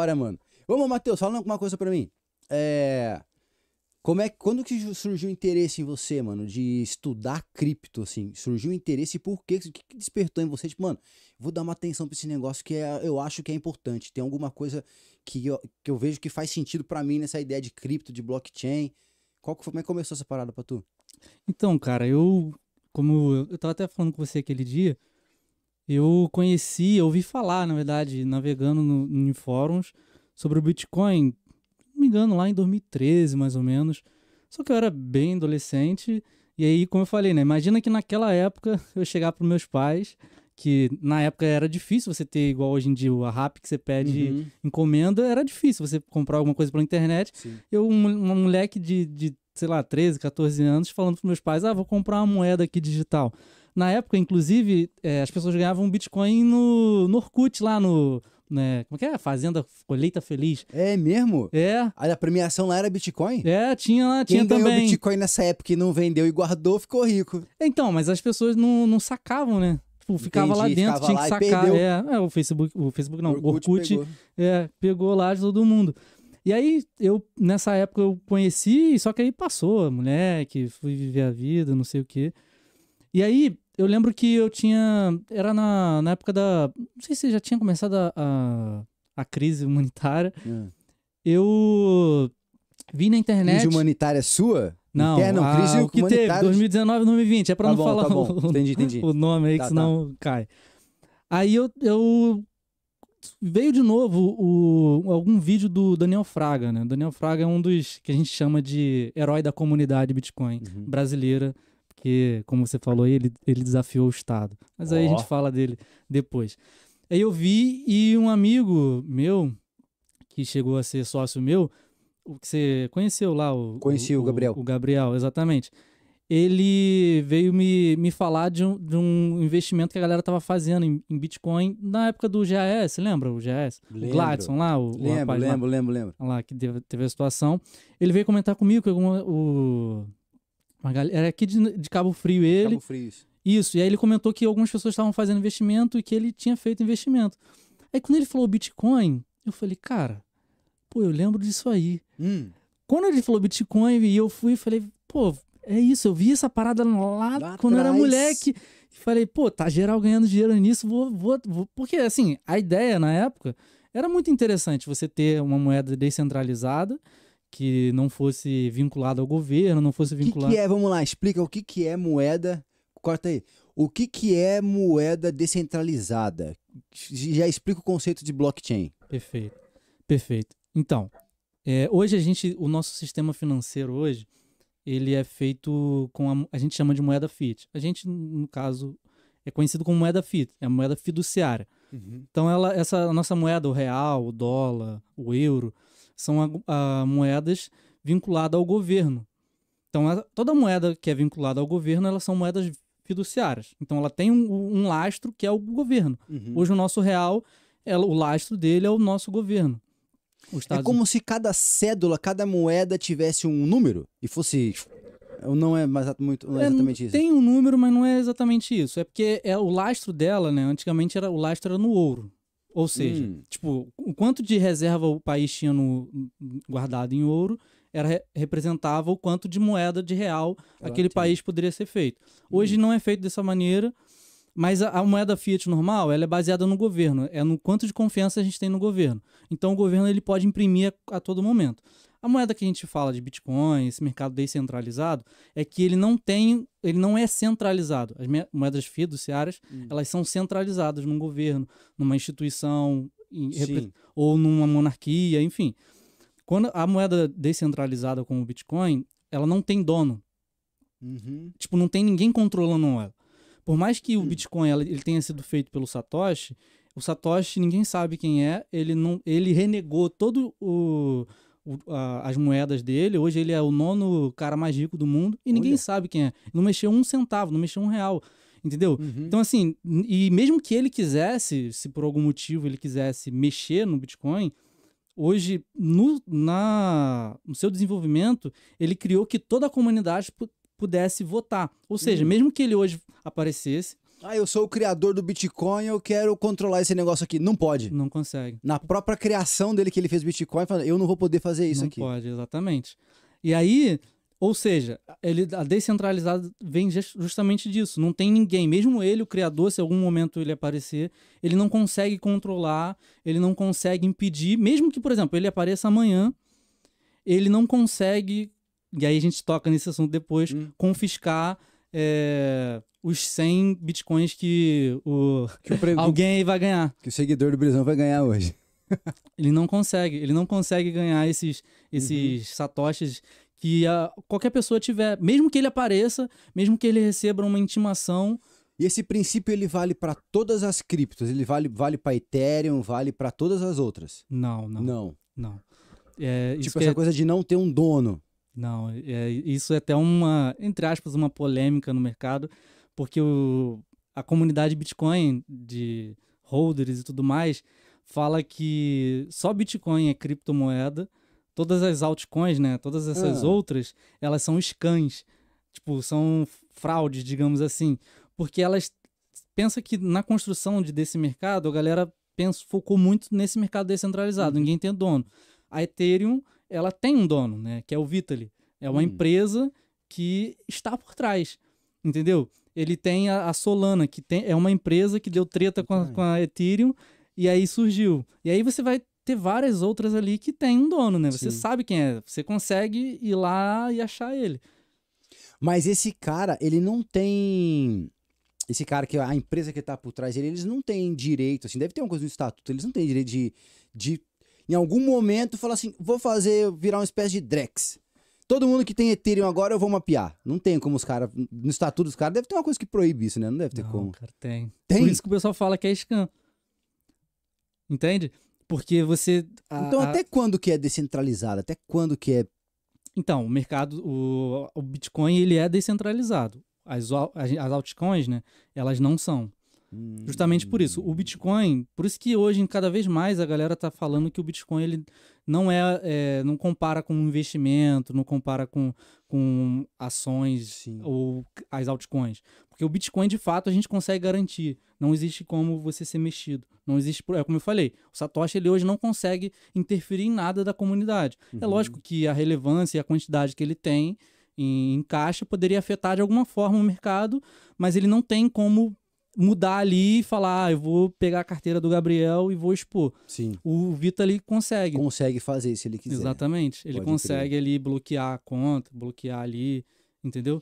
hora, mano. Ô, Matheus, fala uma coisa pra mim. Quando que surgiu o interesse em você, mano, de estudar cripto, assim? Surgiu o interesse e por quê? O que despertou em você? Tipo, mano, vou dar uma atenção pra esse negócio que eu acho que é importante. Tem alguma coisa que eu vejo que faz sentido pra mim nessa ideia de cripto, de blockchain. Como é que começou essa parada pra tu? Então, cara, como eu tava até falando com você aquele dia, eu ouvi falar, na verdade, navegando em fóruns sobre o Bitcoin, não me engano, lá em 2013, mais ou menos. Só que eu era bem adolescente, e aí, como eu falei, né? Imagina que naquela época eu chegar pros meus pais, que na época era difícil você ter, igual hoje em dia, a RAP que você pede encomenda, era difícil você comprar alguma coisa pela internet. Sim. Uma moleque de, sei lá, 13, 14 anos, falando pros meus pais, vou comprar uma moeda aqui digital. Na época, inclusive, as pessoas ganhavam Bitcoin no Orkut, lá no... Né, como é que é? Fazenda Colheita Feliz. É mesmo? É. Aí a premiação lá era Bitcoin? Tinha lá, Quem tinha ganhou também. Bitcoin nessa época e não vendeu e guardou, ficou rico. Então, mas as pessoas não sacavam, né? Tipo, ficava lá dentro, ficava tinha lá que e sacar. perdeu. O Facebook não, o Orkut pegou. Pegou lá de todo mundo. E aí, nessa época, eu conheci, só que aí passou, moleque, fui viver a vida, não sei o quê. E aí, eu lembro que era na época não sei se já tinha começado a crise humanitária. Eu vi na internet... Crise humanitária sua? Não, crise o que teve, 2019, 2020, é pra não falar entendi. o nome aí, que senão cai. Aí veio de novo algum vídeo do Daniel Fraga, né? Daniel Fraga é um dos que a gente chama de herói da comunidade Bitcoin brasileira, porque, como você falou, ele desafiou o Estado. Mas aí a gente fala dele depois. Aí eu vi, e um amigo meu, que chegou a ser sócio meu, o que você conheceu lá, Conheci o Gabriel. O Gabriel, exatamente. Ele veio me falar de um investimento que a galera tava fazendo em Bitcoin na época do GAS, lembra o GAS? Lembro. O Gladson lá, Lembro. Lá que teve a situação. Ele veio comentar comigo que uma galera, era aqui de Cabo Frio ele. Cabo Frio, isso, e aí ele comentou que algumas pessoas estavam fazendo investimento e que ele tinha feito investimento. Aí quando ele falou Bitcoin, eu falei, cara, eu lembro disso aí. Quando ele falou Bitcoin e eu fui, falei, é isso, eu vi essa parada lá quando eu era moleque. E falei, tá geral ganhando dinheiro nisso, vou. Porque, assim, a ideia na época era muito interessante você ter uma moeda descentralizada que não fosse vinculada ao governo, não fosse vinculada... Vamos lá, explica o que é moeda. Corta aí. O que é moeda descentralizada? Já explica o conceito de blockchain. Perfeito. Então, hoje o nosso sistema financeiro hoje, ele é feito com a gente chama de moeda fiat. A gente, no caso, é conhecido como moeda fiat, é a moeda fiduciária. Então, a nossa moeda, o real, o dólar, o euro, são moedas vinculadas ao governo. Então, toda moeda que é vinculada ao governo, elas são moedas fiduciárias. Então, ela tem um lastro que é o governo. Hoje, o nosso real, o lastro dele é o nosso governo. É como se cada cédula, cada moeda tivesse um número e fosse... Não é exatamente isso. Tem um número, mas não é exatamente isso. É porque o lastro dela, né? Antigamente o lastro era no ouro. Ou seja, tipo, o quanto de reserva o país tinha guardado em ouro representava o quanto de moeda de real aquele país poderia ser feito. Hoje não é feito dessa maneira, mas a moeda fiat normal, ela é baseada no governo, é no quanto de confiança a gente tem no governo. Então o governo ele pode imprimir a todo momento. A moeda que a gente fala de Bitcoin, esse mercado descentralizado, é que ele não é centralizado. As moedas fiduciárias, elas são centralizadas num governo, numa instituição, ou numa monarquia, enfim. Quando a moeda descentralizada como o Bitcoin, ela não tem dono. Tipo, não tem ninguém controlando ela. Por mais que o Bitcoin ele tenha sido feito pelo Satoshi, o Satoshi ninguém sabe quem é, ele renegou todo as moedas dele. Hoje ele é o 9º cara mais rico do mundo e ninguém sabe quem é. Não mexeu um centavo, não mexeu R$1, entendeu? Então assim, e mesmo que ele quisesse, se por algum motivo ele quisesse mexer no Bitcoin, hoje no seu desenvolvimento ele criou que toda a comunidade pudesse votar. Ou seja, mesmo que ele hoje aparecesse Ah, eu sou o criador do Bitcoin, eu quero controlar esse negócio aqui. Não pode. Não consegue. Na própria criação dele que ele fez Bitcoin, fala, eu não vou poder fazer isso Não aqui. pode, exatamente. E aí, ou seja, a descentralizada vem justamente disso. Não tem ninguém, mesmo ele, o criador, se em algum momento ele aparecer, ele não consegue controlar, ele não consegue impedir, mesmo que, por exemplo, ele apareça amanhã, ele não consegue, e aí a gente toca nesse assunto depois, confiscar os 100 bitcoins que alguém aí vai ganhar. Que o seguidor do Brisão vai ganhar hoje. Ele não consegue ganhar esses satoshis que qualquer pessoa tiver, mesmo que ele apareça, mesmo que ele receba uma intimação. E esse princípio ele vale para todas as criptos, ele vale para Ethereum, vale para todas as outras. Não. Tipo essa coisa de não ter um dono. Não, isso é até uma, entre aspas, uma polêmica no mercado, porque a comunidade Bitcoin, de holders e tudo mais, fala que só Bitcoin é criptomoeda, todas as altcoins, né, todas essas outras, elas são scams, tipo, são fraudes, digamos assim, porque elas pensam que na construção desse mercado, a galera focou muito nesse mercado descentralizado, ninguém tem dono. A Ethereum, ela tem um dono, né, que é o Vitalik. É uma empresa que está por trás, entendeu? Ele tem a Solana, que é uma empresa que deu treta com a Ethereum, e aí surgiu. E aí você vai ter várias outras ali que tem um dono, né? Você sabe quem é, você consegue ir lá e achar ele. Mas esse cara, ele não tem... Esse cara, que a empresa que tá por trás dele, eles não têm direito, assim, deve ter uma coisa no estatuto, eles não têm direito de em algum momento, falar assim, vou virar uma espécie de Drex. Todo mundo que tem Ethereum agora eu vou mapear. Não tem como os caras, no estatuto dos caras, deve ter uma coisa que proíbe isso, né? Não deve ter como. Cara, tem. Tem? Por isso que o pessoal fala que é scam. Entende? Porque você... Então até quando que é descentralizado? Até quando que é... Então, o mercado, o Bitcoin, ele é descentralizado. As altcoins, né? Elas não são. Justamente por isso. O Bitcoin, por isso que hoje, cada vez mais, a galera tá falando que o Bitcoin ele não não compara com investimento, não compara com ações ou as altcoins. Porque o Bitcoin, de fato, a gente consegue garantir. Não existe como você ser mexido. Não existe, como eu falei, o Satoshi ele hoje não consegue interferir em nada da comunidade. É lógico que a relevância e a quantidade que ele tem em caixa poderia afetar de alguma forma o mercado, mas ele não tem como mudar ali e falar, eu vou pegar a carteira do Gabriel e vou expor. Sim. O Vitalik consegue. Consegue fazer se ele quiser. Exatamente. Ele consegue ali bloquear a conta, bloquear ali, entendeu?